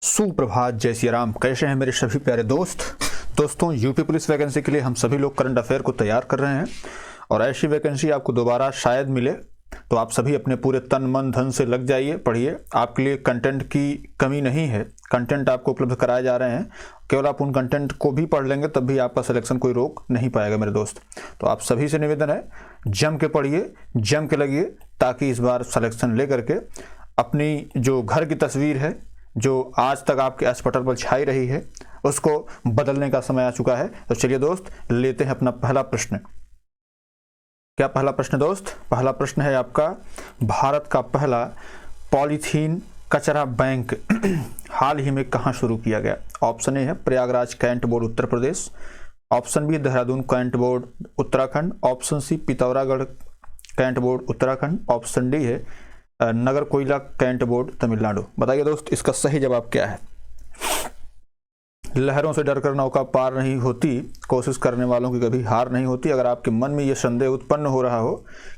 सुप्रभात, जय श्री राम। कैसे हैं मेरे सभी प्यारे दोस्तों यूपी पुलिस वैकेंसी के लिए हम सभी लोग करंट अफेयर को तैयार कर रहे हैं और ऐसी वैकेंसी आपको दोबारा शायद मिले, तो आप सभी अपने पूरे तन मन धन से लग जाइए, पढ़िए। आपके लिए कंटेंट की कमी नहीं है, कंटेंट आपको उपलब्ध कराए जा रहे हैं। केवल आप उन कंटेंट को भी पढ़ लेंगे तब भी आपका सिलेक्शन कोई रोक नहीं पाएगा मेरे दोस्त। तो आप सभी से निवेदन है, जम के पढ़िए, जम के लगिए, ताकि इस बार सिलेक्शन ले करके अपनी जो घर की तस्वीर है, जो आज तक आपके अस्पताल पर छाई रही है, उसको बदलने का समय आ चुका है। तो चलिए दोस्त, लेते हैं अपना पहला प्रश्न। क्या पहला प्रश्न दोस्त? पहला प्रश्न है आपका, भारत का पहला पॉलीथीन कचरा बैंक हाल ही में कहां शुरू किया गया? ऑप्शन ए है Prayagraj cantt board Uttar Pradesh, option B Dehradun cantt board Uttarakhand, option C Pithoragarh cantt board Uttarakhand, option D है नगर कोयला कैंट बोर्ड तमिलनाडु। बताइए दोस्त, इसका सही जवाब क्या है? लहरों से डरकर नौका पार नहीं होती, कोशिश करने वालों की कभी हार नहीं होती। अगर आपके मन में ये संदेह उत्पन्न हो रहा हो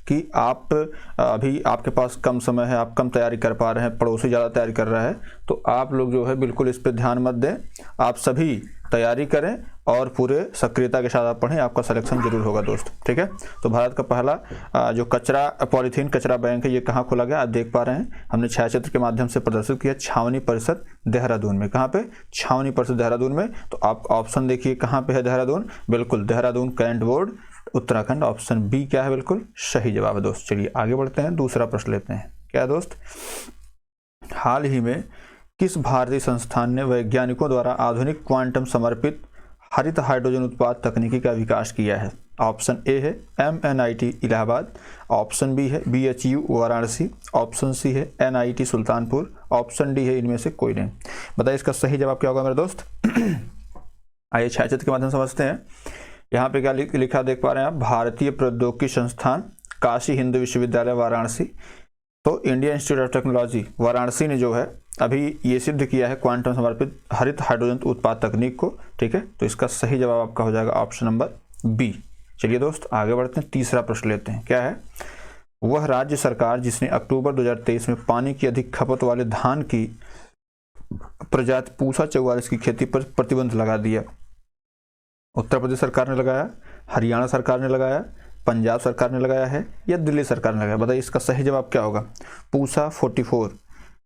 कि आप अभी आपके पास कम समय है, आप कम तैयारी कर पा रहे हैं, पड़ोसी ज़्यादा तैयारी कर रहा है, तो आप लोग जो है बिल्कुल इस पर ध्यान मत दें। आप सभी तैयारी करें और पूरे सक्रियता के साथ आप पढ़ें, आपका सिलेक्शन जरूर होगा दोस्त, ठीक है। तो भारत का पहला जो पॉलीथीन कचरा बैंक है, ये कहाँ खोला गया? आप देख पा रहे हैं, हमने छायाचित्र के माध्यम से प्रदर्शित किया, छावनी परिषद देहरादून में। कहाँ पे? छावनी परिषद देहरादून में। तो आप ऑप्शन देखिए कहाँ पे है देहरादून, बिल्कुल Dehradun cantt board Uttarakhand. Option B क्या है? बिल्कुल सही जवाब है दोस्त। चलिए आगे बढ़ते हैं, दूसरा प्रश्न लेते हैं। क्या दोस्त? हाल ही में किस भारतीय संस्थान ने वैज्ञानिकों द्वारा आधुनिक क्वांटम समर्पित हरित हाइड्रोजन उत्पाद तकनीकी का विकास किया है? ऑप्शन ए है MNIT इलाहाबाद, ऑप्शन बी है BHU वाराणसी, ऑप्शन सी है NIT सुल्तानपुर, ऑप्शन डी है इनमें से कोई नहीं। बताइए इसका सही जवाब क्या होगा मेरे दोस्त? आइए छायाचित्र के माध्यम से समझते हैं। यहाँ पे क्या लिखा देख पा रहे हैं आप? भारतीय प्रौद्योगिकी संस्थान काशी हिंदू विश्वविद्यालय वाराणसी। तो Indian institute of technology Varanasi ने जो है अभी ये सिद्ध किया है क्वांटम समर्पित हरित हाइड्रोजन उत्पाद तकनीक को, ठीक है। तो इसका सही जवाब आपका हो जाएगा ऑप्शन नंबर बी। चलिए दोस्त आगे बढ़ते हैं, तीसरा प्रश्न लेते हैं। क्या है? वह राज्य सरकार जिसने अक्टूबर 2023 में पानी की अधिक खपत वाले धान की प्रजाति पूसा 44 की खेती पर प्रतिबंध लगा दिया? उत्तर प्रदेश सरकार ने लगाया, हरियाणा सरकार ने लगाया, पंजाब सरकार ने लगाया है या दिल्ली सरकार ने लगाया? बताइए इसका सही जवाब क्या होगा? पूसा 44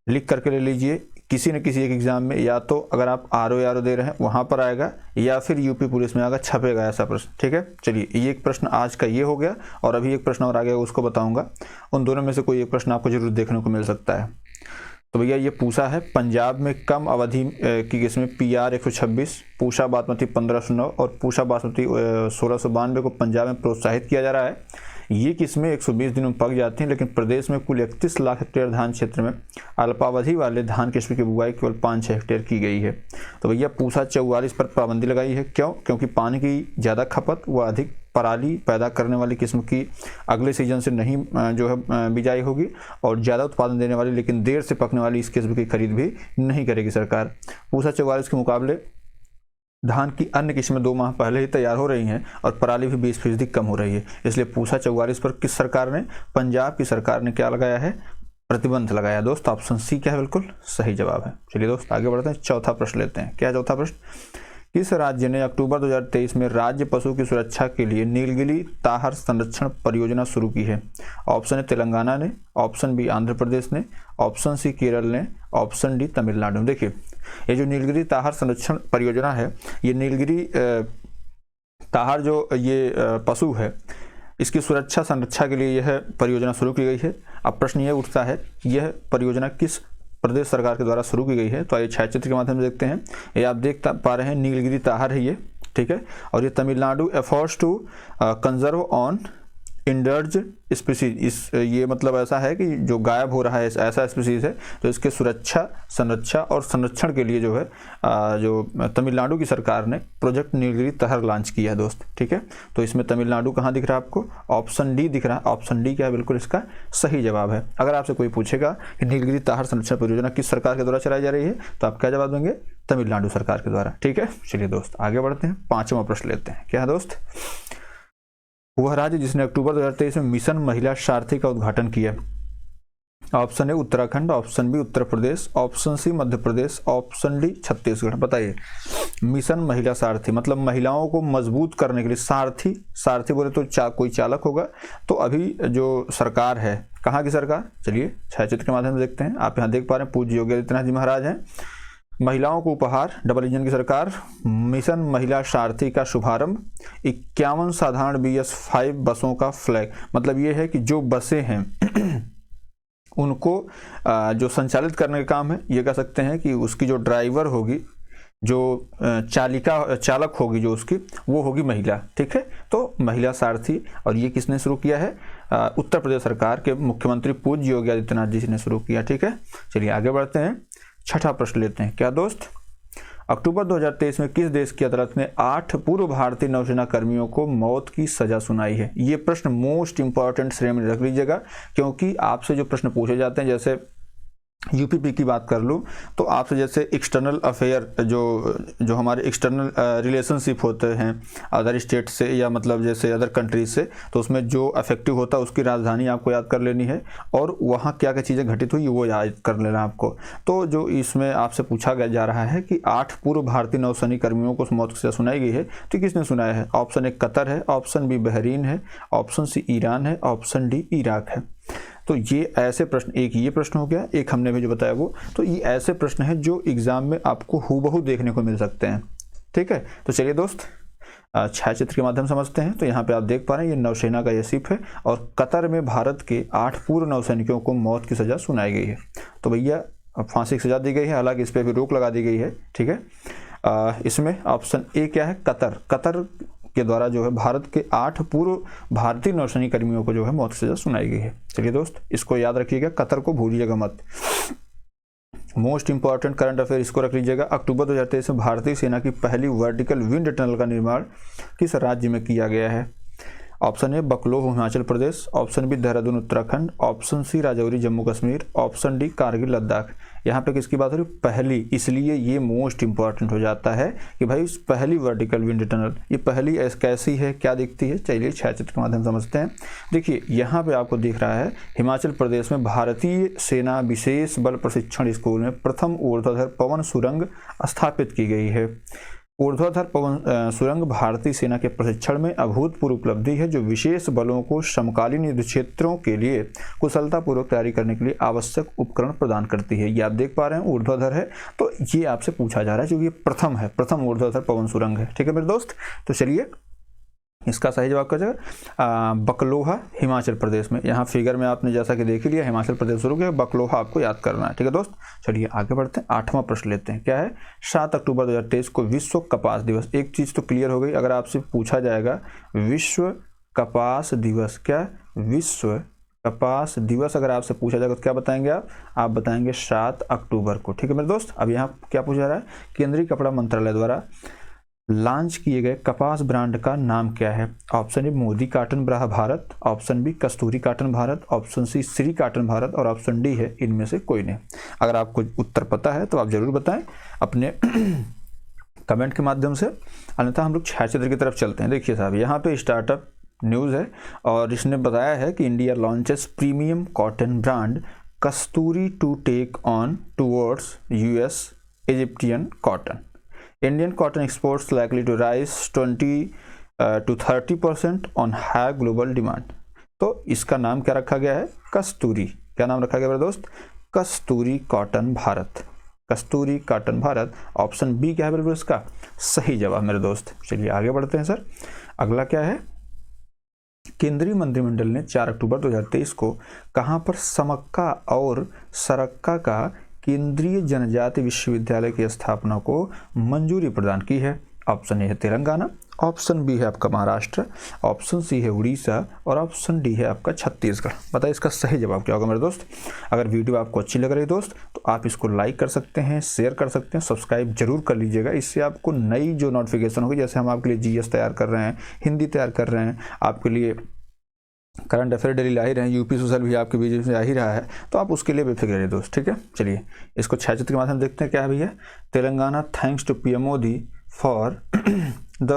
लिख करके ले लीजिए, किसी न किसी एक एग्जाम में, या तो अगर आप RO दे रहे हैं वहां पर आएगा, या फिर यूपी पुलिस में आएगा, छपेगा ऐसा प्रश्न, ठीक है। चलिए ये एक प्रश्न आज का ये हो गया, और अभी एक प्रश्न और आ गया, उसको बताऊंगा। उन दोनों में से कोई एक प्रश्न आपको जरूर देखने को मिल सकता है। तो भैया ये पूसा है, पंजाब में कम अवधि की किस्में PR 126, पूसा बासमती 1509 और पूसा बासमती 1692 को पंजाब में प्रोत्साहित किया जा रहा है। ये किस्में 120 दिनों में पक जाती हैं, लेकिन प्रदेश में कुल 31 लाख हेक्टेयर धान क्षेत्र में अल्पावधि वाले धान किस्म की बुआई केवल 5-6 हेक्टेयर की गई है। तो भैया पूसा 44 पर पाबंदी लगाई है। क्यों? क्योंकि पानी की ज़्यादा खपत व अधिक पराली पैदा करने वाली किस्म की अगले सीजन से नहीं जो है बिजाई होगी, और ज़्यादा उत्पादन देने वाली लेकिन देर से पकने वाली इस किस्म की खरीद भी नहीं करेगी सरकार। पूसा 44 के मुकाबले धान की अन्य किस्में 2 माह पहले ही तैयार हो रही हैं और पराली भी 20% कम हो रही है। इसलिए पूसा 44 पर किस सरकार ने? पंजाब की सरकार ने क्या लगाया है? प्रतिबंध लगाया दोस्त। ऑप्शन सी क्या है? बिल्कुल सही जवाब है। चलिए दोस्त आगे बढ़ते हैं, चौथा प्रश्न लेते हैं। क्या चौथा प्रश्न? किस राज्य ने अक्टूबर 2023 में राज्य पशु की सुरक्षा के लिए नीलगिरी ताहर संरक्षण परियोजना शुरू की है? ऑप्शन ए तेलंगाना ने, ऑप्शन बी आंध्र प्रदेश ने, ऑप्शन सी केरल ने, ऑप्शन डी तमिलनाडु। देखिए ये जो नीलगिरी ताहर संरक्षण परियोजना है, ये नीलगिरी ताहर जो ये पशु है, इसकी सुरक्षा संरक्षा के लिए यह परियोजना शुरू की गई है। अब प्रश्न ये उठता है, यह परियोजना किस प्रदेश सरकार के द्वारा शुरू की गई है? तो आइए छायाचित्र के माध्यम से देखते हैं। ये आप देख पा रहे हैं नीलगिरी ताहर है ये, ठीक है। और ये Tamil Nadu efforts to conserve on endangered species, ये मतलब ऐसा है कि जो गायब हो रहा है ऐसा स्पीसीज है, तो इसके सुरक्षा संरक्षा और संरक्षण के लिए जो है जो तमिलनाडु की सरकार ने प्रोजेक्ट नीलगिरी ताहर लॉन्च किया है दोस्त, ठीक है। तो इसमें तमिलनाडु कहाँ दिख रहा है आपको? ऑप्शन डी दिख रहा है। ऑप्शन डी क्या है? बिल्कुल इसका सही जवाब है। अगर आपसे कोई पूछेगा कि नीलगिरी ताहर संरक्षण परियोजना किस सरकार के द्वारा चलाई जा रही है, तो आप क्या जवाब देंगे? तमिलनाडु सरकार के द्वारा, ठीक है। चलिए दोस्त आगे बढ़ते हैं, 5वां प्रश्न लेते हैं। क्या है दोस्त? वह राज्य जिसने अक्टूबर 2023 में मिशन महिला सारथी का उद्घाटन किया, option A Uttarakhand, option B Uttar Pradesh, option C Madhya Pradesh, option D Chhattisgarh. बताइए। मिशन महिला सारथी मतलब महिलाओं को मजबूत करने के लिए सारथी, सारथी बोले तो कोई चालक होगा। तो अभी जो सरकार है, कहाँ की सरकार, चलिए छायाचित्र के माध्यम से देखते हैं। आप यहाँ देख पा रहे हैं पूज्य योगी आदित्यनाथ जी महाराज हैं। महिलाओं को उपहार, डबल इंजन की सरकार, मिशन महिला सारथी का शुभारंभ, 51 साधारण BS5 बसों का फ्लैग। मतलब ये है कि जो बसें हैं उनको जो संचालित करने का काम है, ये कह सकते हैं कि उसकी जो ड्राइवर होगी, जो चालक होगी जो उसकी, वो होगी महिला। ठीक है, तो महिला सारथी। और ये किसने शुरू किया है? उत्तर प्रदेश सरकार के मुख्यमंत्री पूज्य योगी आदित्यनाथ जी ने शुरू किया। ठीक है, चलिए आगे बढ़ते हैं। छठा प्रश्न लेते हैं। क्या दोस्त? अक्टूबर 2023 में किस देश की अदालत ने 8 पूर्व भारतीय नौसेना कर्मियों को मौत की सजा सुनाई है? ये प्रश्न मोस्ट इंपॉर्टेंट श्रेणी में रख लीजिएगा, क्योंकि आपसे जो प्रश्न पूछे जाते हैं, जैसे यूपीपी की बात कर लूँ तो आपसे जैसे एक्सटर्नल अफेयर, जो हमारे एक्सटर्नल रिलेशनशिप होते हैं अदर स्टेट से, या मतलब जैसे अदर कंट्रीज से, तो उसमें जो अफेक्टिव होता है उसकी राजधानी आपको याद कर लेनी है, और वहाँ क्या क्या चीज़ें घटित हुई वो याद कर लेना आपको। तो जो इसमें आपसे पूछा जा रहा है कि 8 पूर्व भारतीय नौसैनिक कर्मियों को मौत की सजा सुनाई गई है, तो किसने सुनाया है? ऑप्शन ए कतर है, ऑप्शन बी बहरीन है, ऑप्शन सी ईरान है, ऑप्शन डी इराक है। तो ये ऐसे प्रश्न, एक ये प्रश्न हो गया, एक हमने भी जो बताया वो, तो ये ऐसे प्रश्न हैं जो एग्जाम में आपको हूबहू देखने को मिल सकते हैं। ठीक है, तो चलिए दोस्त छायाचित्र के माध्यम समझते हैं। तो यहाँ पे आप देख पा रहे हैं ये नौसेना का ये शिप है, और कतर में भारत के 8 पूर्व नौसैनिकों को मौत की सजा सुनाई गई है। तो भैया फांसी की सजा दी गई है, हालांकि इस पर भी रोक लगा दी गई है। ठीक है, इसमें ऑप्शन ए क्या है? कतर। कतर के द्वारा जो है भारत के 8 पूर्व भारतीय नौसैनिक कर्मियों को जो है मौत की सजा सुनाई गई है। चलिए दोस्त, इसको याद रखिएगा, कतर को भूलिएगा मत। मोस्ट इंपॉर्टेंट करंट अफेयर इसको रख लीजिएगा। अक्टूबर 2023 में भारतीय सेना की पहली वर्टिकल विंड टनल का निर्माण किस राज्य में किया गया है? Option A Bakloh Himachal Pradesh, option B Dehradun Uttarakhand, option C Rajouri Jammu Kashmir, option D Kargil Ladakh. यहाँ पे किसकी बात हो रही है? पहली, इसलिए ये मोस्ट इंपॉर्टेंट हो जाता है कि भाई पहली वर्टिकल विंड टनल, ये पहली कैसी है, क्या दिखती है? चलिए छायाचित्र के माध्यम से समझते हैं। देखिए यहाँ पे आपको दिख रहा है हिमाचल प्रदेश में भारतीय सेना विशेष बल प्रशिक्षण स्कूल में प्रथम ऊर्ध्वाधर पवन सुरंग स्थापित की गई है। ऊर्ध्वाधर पवन सुरंग भारतीय सेना के प्रशिक्षण में अभूतपूर्व उपलब्धि है, जो विशेष बलों को समकालीन युद्ध क्षेत्रों के लिए कुशलतापूर्वक तैयारी करने के लिए आवश्यक उपकरण प्रदान करती है। ये आप देख पा रहे हैं ऊर्ध्वाधर है, तो ये आपसे पूछा जा रहा है क्योंकि ये प्रथम है, प्रथम ऊर्ध्वाधर पवन सुरंग है। ठीक है मेरे दोस्त, तो चलिए इसका सही जवाब क्या जाएगा? बकलोहा हिमाचल प्रदेश में। यहाँ फिगर में आपने जैसा कि देख ही लिया, हिमाचल प्रदेश शुरू किया, बकलोहा आपको याद करना है। ठीक है दोस्त, चलिए आगे बढ़ते हैं। 8वां प्रश्न लेते हैं। क्या है? 7 अक्टूबर 2023 को विश्व कपास दिवस। एक चीज़ तो क्लियर हो गई, अगर आपसे पूछा जाएगा विश्व कपास दिवस, क्या विश्व कपास दिवस अगर आपसे पूछा जाएगा तो क्या बताएंगे आप बताएंगे 7 अक्टूबर को। ठीक है मेरे दोस्त, अब यहाँ क्या पूछा जा रहा है? केंद्रीय कपड़ा मंत्रालय द्वारा लॉन्च किए गए कपास ब्रांड का नाम क्या है? Option A Modi cotton Bharat, option B Kasturi cotton Bharat, option C Shri cotton Bharat, और ऑप्शन डी है इनमें से कोई नहीं। अगर आपको उत्तर पता है तो आप जरूर बताएं अपने कमेंट के माध्यम से, अन्यथा हम लोग छायाचित्र की तरफ चलते हैं। देखिए साहब, यहाँ पे स्टार्टअप न्यूज़ है और इसने बताया है कि India launches premium cotton brand Kasturi to take on towards US Egyptian cotton. Indian cotton exports likely to rise 20 to 30% on high global demand। तो इसका नाम क्या रखा गया है? कस्तूरी। क्या नाम रखा गया मेरे दोस्त? कस्तूरी कॉटन भारत, कस्तूरी कॉटन भारत। ऑप्शन बी क्या है बिल्कुल इसका सही जवाब मेरे दोस्त। चलिए आगे बढ़ते हैं सर। अगला क्या है? केंद्रीय मंत्रिमंडल ने 4 अक्टूबर 2023 को कहां पर समक्का और सरक्का का केंद्रीय जनजाति विश्वविद्यालय की स्थापना को मंजूरी प्रदान की है? ऑप्शन ए है तेलंगाना, ऑप्शन बी है आपका महाराष्ट्र, ऑप्शन सी है उड़ीसा, और ऑप्शन डी है आपका छत्तीसगढ़। बताइए इसका सही जवाब क्या होगा मेरे दोस्त। अगर वीडियो आपको अच्छी लग रही है दोस्त तो आप इसको लाइक कर सकते हैं, शेयर कर सकते हैं, सब्सक्राइब जरूर कर लीजिएगा। इससे आपको नई जो नोटिफिकेशन होगी, जैसे हम आपके लिए GS तैयार कर रहे हैं, हिंदी तैयार कर रहे हैं, आपके लिए करंट अफेयर डेली ला ही रहे हैं, यूपी सोशल भी आपके बीच में आ ही रहा है, तो आप उसके लिए बेफिक्र रहिए दोस्त। ठीक है, चलिए इसको छायाचित्र के माध्यम देखते हैं। क्या है भैया? Telangana thanks to PM Modi for the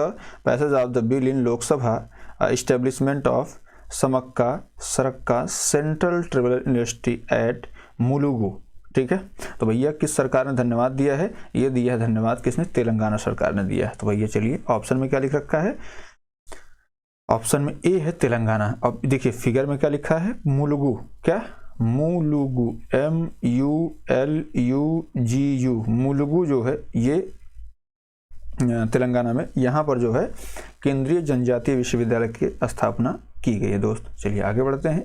passage of the bill in Lok Sabha establishment of Sammakka Sarakka central tribal university at Mulugu. ठीक है, तो भैया किस सरकार ने धन्यवाद दिया है? ये दिया है धन्यवाद किसने? तेलंगाना सरकार ने दिया है। तो भैया चलिए ऑप्शन में क्या लिख रखा है? ऑप्शन में ए है तेलंगाना। अब देखिए फिगर में क्या लिखा है? मुलुगु। क्या? मुलुगु, MULUGU। मुलुगु जो है ये तेलंगाना में, यहाँ पर जो है केंद्रीय जनजातीय विश्वविद्यालय की स्थापना की गई है दोस्त। चलिए आगे बढ़ते हैं।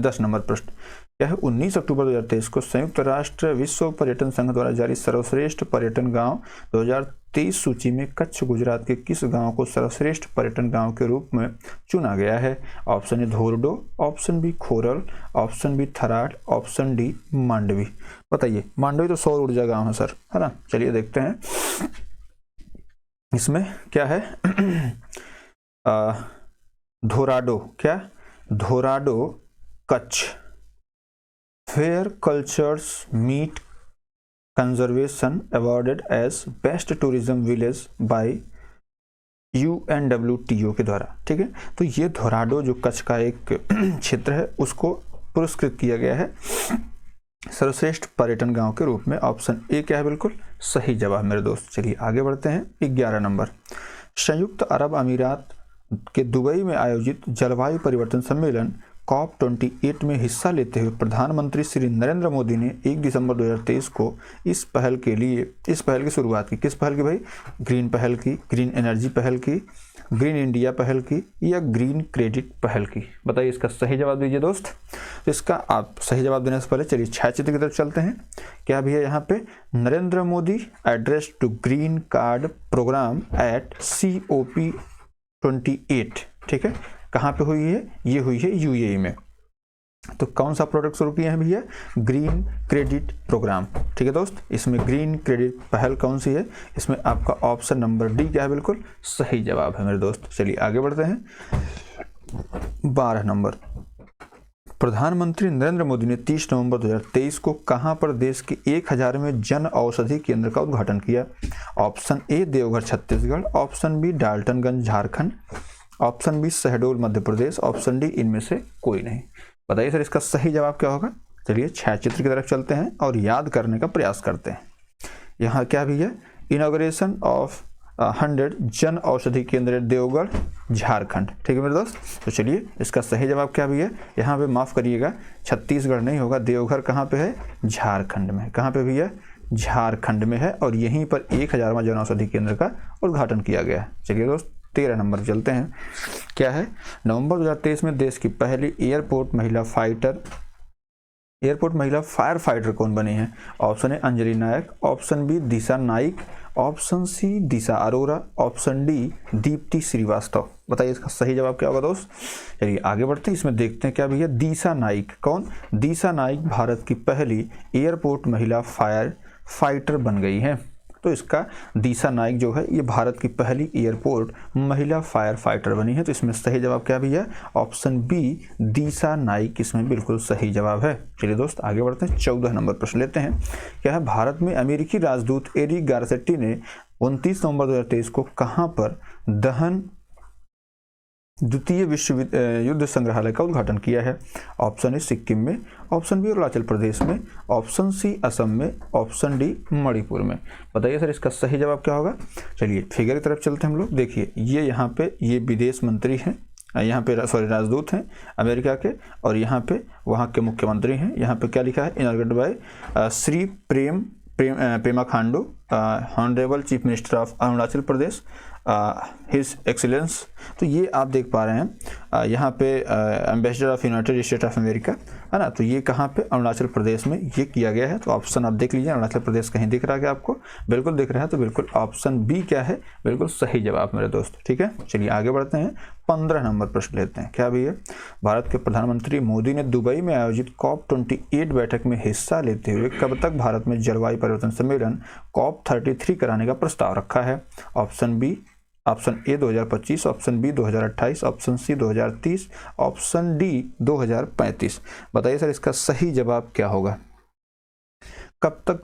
10 नंबर प्रश्न क्या है? 19 अक्टूबर 2023 को संयुक्त राष्ट्र विश्व पर्यटन संघ द्वारा जारी सर्वश्रेष्ठ पर्यटन गांव 2023 सूची में कच्छ गुजरात के किस गांव को सर्वश्रेष्ठ पर्यटन गांव के रूप में चुना गया है? Option A Dhordo, option B Khoral, option B Tharad, option D Mandvi. बताइए, मांडवी तो सौर ऊर्जा गांव है सर, है ना। चलिए देखते हैं इसमें क्या है। धोराडो। क्या? Dhordo Kutch. Fair cultures meet conservation awarded as best tourism village by UNWTO के द्वारा। ठीक है, तो ये धोराडो जो कच्छ का एक क्षेत्र है उसको पुरस्कृत किया गया है सर्वश्रेष्ठ पर्यटन गांव के रूप में। ऑप्शन ए क्या है? बिल्कुल सही जवाब मेरे दोस्त। चलिए आगे बढ़ते हैं। 11 नंबर, संयुक्त अरब अमीरात के दुबई में आयोजित जलवायु परिवर्तन सम्मेलन COP28 में हिस्सा लेते हुए प्रधानमंत्री श्री नरेंद्र मोदी ने 1 दिसंबर 2023 को इस पहल की शुरुआत की। किस पहल की भाई? ग्रीन पहल की, ग्रीन एनर्जी पहल की, ग्रीन इंडिया पहल की या ग्रीन क्रेडिट पहल की? बताइए, इसका सही जवाब दीजिए दोस्त। तो इसका आप सही जवाब देने से पहले चलिए छायाचित्र की तरफ चलते हैं। क्या भी है यहाँ पे? Narendra Modi address to green card program at COP28। ठीक है, कहाँ पे हुई है? ये हुई है UAE में। तो कौन सा प्रोडक्ट शुरू किए हैं भैया? Green credit program. ठीक है दोस्त, इसमें ग्रीन क्रेडिट पहल कौन सी है? इसमें आपका ऑप्शन नंबर डी क्या है? बिल्कुल सही जवाब है मेरे दोस्त। चलिए आगे बढ़ते हैं। 12 नंबर, प्रधानमंत्री नरेंद्र मोदी ने 30 नवंबर 2023 को कहां पर देश के 1000वें जन औषधि केंद्र का उद्घाटन किया? Option A Deoghar Chhattisgarh, option B Daltonganj Jharkhand, option B Shahdol Madhya Pradesh, option D इनमें से कोई नहीं। बताइए सर इसका सही जवाब क्या होगा? चलिए छायाचित्र की तरफ चलते हैं और याद करने का प्रयास करते हैं। यहाँ क्या भी है? इनॉग्रेशन ऑफ 100 जन औषधि केंद्र देवगढ़ झारखंड। ठीक है मेरे दोस्त, तो चलिए इसका सही जवाब क्या भी है? यहाँ पे माफ़ करिएगा, छत्तीसगढ़ नहीं होगा, देवघर कहाँ पे है? झारखंड में। कहाँ पे भी है? झारखंड में है, और यहीं पर 1000वां जन औषधि केंद्र का उद्घाटन किया गया है। चलिए दोस्त 13 नंबर चलते हैं। क्या है? नवंबर 2023 में देश की पहली एयरपोर्ट महिला फायर फाइटर कौन बनी है? Option A Anjali Nayak, option B Disha Naik, option C Disha Arora, option D Deepti Srivastava. बताइए इसका सही जवाब क्या होगा दोस्त? चलिए आगे बढ़ते हैं, इसमें देखते हैं क्या भैया? दिशा नाइक। कौन? दिशा नाइक भारत की पहली एयरपोर्ट महिला फायर फाइटर बन गई है। तो इसका दिशा नाइक जो है ये भारत की पहली एयरपोर्ट महिला फायर फाइटर बनी है। तो इसमें सही जवाब क्या भी है? ऑप्शन बी दिशा नाइक इसमें बिल्कुल सही जवाब है। चलिए दोस्त आगे बढ़ते हैं। 14 नंबर प्रश्न लेते हैं। क्या है? भारत में अमेरिकी राजदूत एरिक गारसेट्टी ने 29 नवंबर 2023 को कहां पर दहन द्वितीय विश्व युद्ध संग्रहालय का उद्घाटन किया है? ऑप्शन ए सिक्किम में, ऑप्शन बी अरुणाचल प्रदेश में, ऑप्शन सी असम में, ऑप्शन डी मणिपुर में। बताइए सर इसका सही जवाब क्या होगा? चलिए फिगर की तरफ चलते हैं हम लोग। देखिए ये यहाँ पे ये विदेश मंत्री हैं, यहाँ पे राजदूत हैं अमेरिका के, और यहाँ पे वहाँ के मुख्यमंत्री हैं। यहाँ पे क्या लिखा है? Inaugurated bye Shri Pema Khandu, honourable chief minister of Arunachal Pradesh, his excellence. तो ये आप देख पा रहे हैं यहाँ पे ambassador of United state of America, है ना। तो ये कहाँ पे? अरुणाचल प्रदेश में ये किया गया है। तो ऑप्शन आप देख लीजिए, अरुणाचल प्रदेश कहीं दिख रहा है क्या आपको? बिल्कुल दिख रहा है। तो बिल्कुल ऑप्शन बी क्या है? बिल्कुल सही जवाब मेरे दोस्त। ठीक है, चलिए आगे बढ़ते हैं। 15 नंबर प्रश्न लेते हैं। क्या भी है? भारत के प्रधानमंत्री मोदी ने दुबई में आयोजित COP28 बैठक में हिस्सा लेते हुए कब तक भारत में जलवायु परिवर्तन सम्मेलन COP33 कराने का प्रस्ताव रखा है? Option B, option A 2025, option B 2028, option C 2030, option D 2035। बताइए सर इसका सही जवाब क्या होगा? कब तक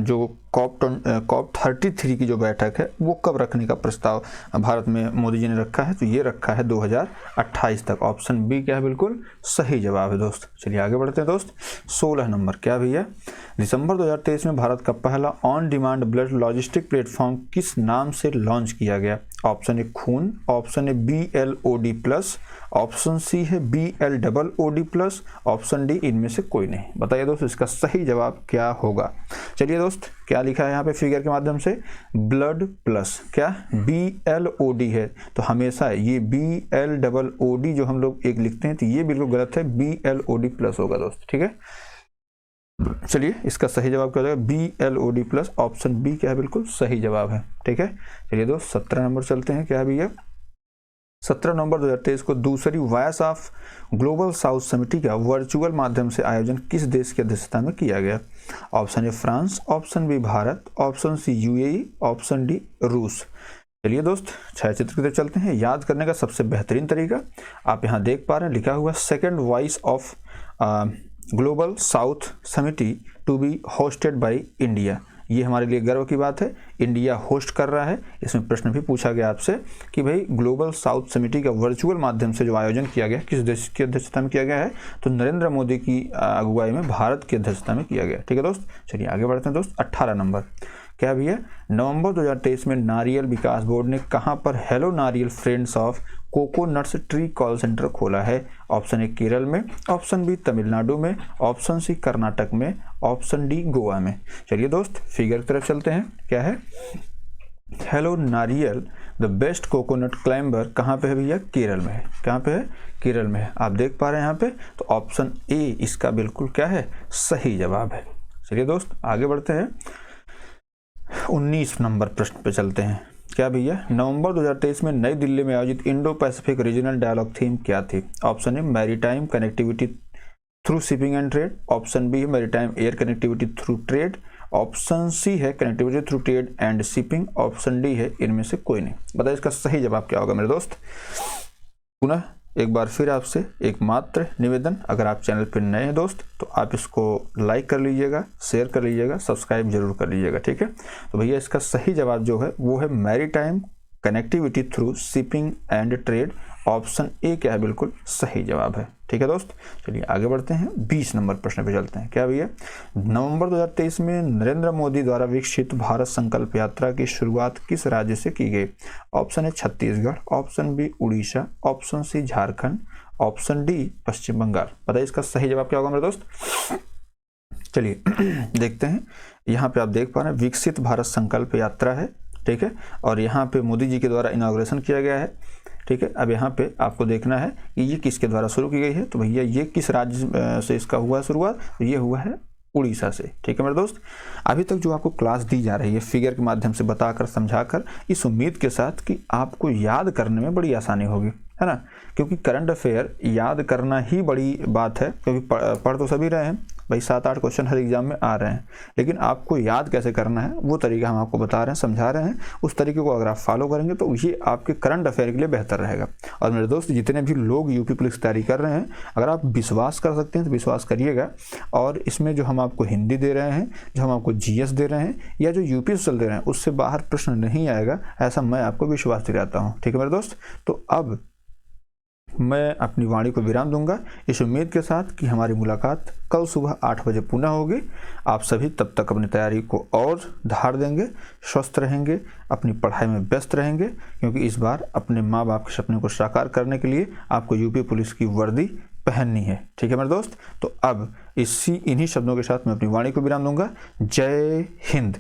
जो COP 33 की जो बैठक है वो कब रखने का प्रस्ताव भारत में मोदी जी ने रखा है? तो ये रखा है 2028 तक। ऑप्शन बी क्या है? बिल्कुल सही जवाब है दोस्त। चलिए आगे बढ़ते हैं दोस्त। 16 नंबर क्या भैया? दिसंबर 2023 में भारत का पहला on demand blood logistic platform किस नाम से लॉन्च किया गया? Option A Khoon, option A BLOD plus, option C है BLOOD प्लस, ऑप्शन डी इनमें से कोई नहीं। बताइए दोस्त इसका सही जवाब क्या होगा? चलिए दोस्त क्या लिखा है यहाँ पे फिगर के माध्यम से? ब्लड प्लस क्या BLOD है, तो हमेशा ये BLOOD जो हम लोग एक लिखते हैं तो ये बिल्कुल गलत है, BLOD प्लस होगा दोस्त। ठीक है, चलिए इसका सही जवाब क्या हो जाएगा? BLOD plus. ऑप्शन बी क्या है? बिल्कुल सही जवाब है। ठीक है, चलिए दोस्त 17 नंबर चलते हैं। क्या है भैया? 17 नवंबर 2023 को दूसरी वॉइस ऑफ ग्लोबल साउथ समिति का वर्चुअल माध्यम से आयोजन किस देश की अध्यक्षता में किया गया? Option A France, option B Bharat, option C UAE, option D रूस। चलिए दोस्त छायाचित्र की तरफ चलते हैं। याद करने का सबसे बेहतरीन तरीका आप यहाँ देख पा रहे हैं, लिखा हुआ second voice of global south summit to be hosted by India. ये हमारे लिए गर्व की बात है, इंडिया होस्ट कर रहा है। इसमें प्रश्न भी पूछा गया आपसे कि भाई ग्लोबल साउथ समिति का वर्चुअल माध्यम से जो आयोजन किया गया किस देश की अध्यक्षता में किया गया है? तो नरेंद्र मोदी की अगुवाई में भारत की अध्यक्षता में किया गया। ठीक है दोस्त, चलिए आगे बढ़ते हैं दोस्त। 18 नंबर क्या भैया? नवंबर 2023 में नारियल विकास बोर्ड ने कहां पर हेलो नारियल friends of coconuts tree call centre खोला है? ऑप्शन ए केरल में, ऑप्शन बी तमिलनाडु में, ऑप्शन सी कर्नाटक में, ऑप्शन डी गोवा में। चलिए दोस्त फिगर की तरफ चलते हैं। क्या है? हेलो नारियल द बेस्ट कोकोनट क्लाइंबर कहाँ पे है भैया? केरल में है। कहाँ पे है? केरल में है। आप देख पा रहे हैं यहाँ पे, तो ऑप्शन ए इसका बिल्कुल क्या है? सही जवाब है। चलिए दोस्त आगे बढ़ते हैं। 19 नंबर प्रश्न पे चलते हैं। क्या भैया? नवंबर 2023 में नई दिल्ली में आयोजित Indo Pacific regional dialogue theme क्या थी? Option A maritime connectivity through shipping and trade, option B है maritime air connectivity through trade, option C है connectivity through trade and shipping, option D है इनमें से कोई नहीं। बताइए इसका सही जवाब क्या होगा मेरे दोस्त? पुनः एक बार फिर आपसे एक मात्र निवेदन, अगर आप चैनल पर नए हैं दोस्त तो आप इसको लाइक कर लीजिएगा, शेयर कर लीजिएगा, सब्सक्राइब जरूर कर लीजिएगा। ठीक है, तो भैया इसका सही जवाब जो है वो है maritime connectivity through shipping and trade. Option A क्या है? बिल्कुल सही जवाब है। ठीक है दोस्त, चलिए आगे बढ़ते हैं। 20 नंबर प्रश्न पे चलते हैं। क्या भैया? नवंबर 2023 में नरेंद्र मोदी द्वारा विकसित भारत संकल्प यात्रा की शुरुआत किस राज्य से की गई? Option A Chhattisgarh, option B Orissa, option C Jharkhand, option D Paschim Bengal. बताइए इसका सही जवाब क्या होगा मेरे दोस्त? चलिए देखते हैं। यहाँ पे आप देख पा रहे हैं विकसित भारत संकल्प यात्रा है। ठीक है, और यहाँ पे मोदी जी के द्वारा इनॉग्रेशन किया गया है। ठीक है, अब यहाँ पे आपको देखना है कि ये किसके द्वारा शुरू की गई है। तो भैया ये किस राज्य से इसका हुआ शुरुआत? तो ये हुआ है उड़ीसा से। ठीक है मेरे दोस्त, अभी तक जो आपको क्लास दी जा रही है फिगर के माध्यम से बताकर समझाकर, इस उम्मीद के साथ कि आपको याद करने में बड़ी आसानी होगी, है ना, क्योंकि करंट अफेयर याद करना ही बड़ी बात है। क्योंकि पढ़ तो सभी रहे हैं भाई, 7-8 क्वेश्चन हर एग्जाम में आ रहे हैं, लेकिन आपको याद कैसे करना है वो तरीका हम आपको बता रहे हैं, समझा रहे हैं। उस तरीके को अगर आप फॉलो करेंगे तो ये आपके करंट अफेयर के लिए बेहतर रहेगा। और मेरे दोस्त जितने भी लोग यूपी पुलिस तैयारी कर रहे हैं, अगर आप विश्वास कर सकते हैं तो विश्वास करिएगा। और इसमें जो हम आपको हिंदी दे रहे हैं, जो हम आपको GS दे रहे हैं, या जो यूपी सोशल दे रहे हैं, उससे बाहर प्रश्न नहीं आएगा, ऐसा मैं आपको विश्वास दिलाता हूँ। ठीक है मेरे दोस्त, तो अब मैं अपनी वाणी को विराम दूंगा इस उम्मीद के साथ कि हमारी मुलाकात कल सुबह 8 बजे पुनः होगी। आप सभी तब तक अपनी तैयारी को और धार देंगे, स्वस्थ रहेंगे, अपनी पढ़ाई में व्यस्त रहेंगे, क्योंकि इस बार अपने माँ बाप के सपने को साकार करने के लिए आपको यूपी पुलिस की वर्दी पहननी है। ठीक है मेरे दोस्त, तो अब इन्हीं शब्दों के साथ मैं अपनी वाणी को विराम दूंगा। जय हिंद।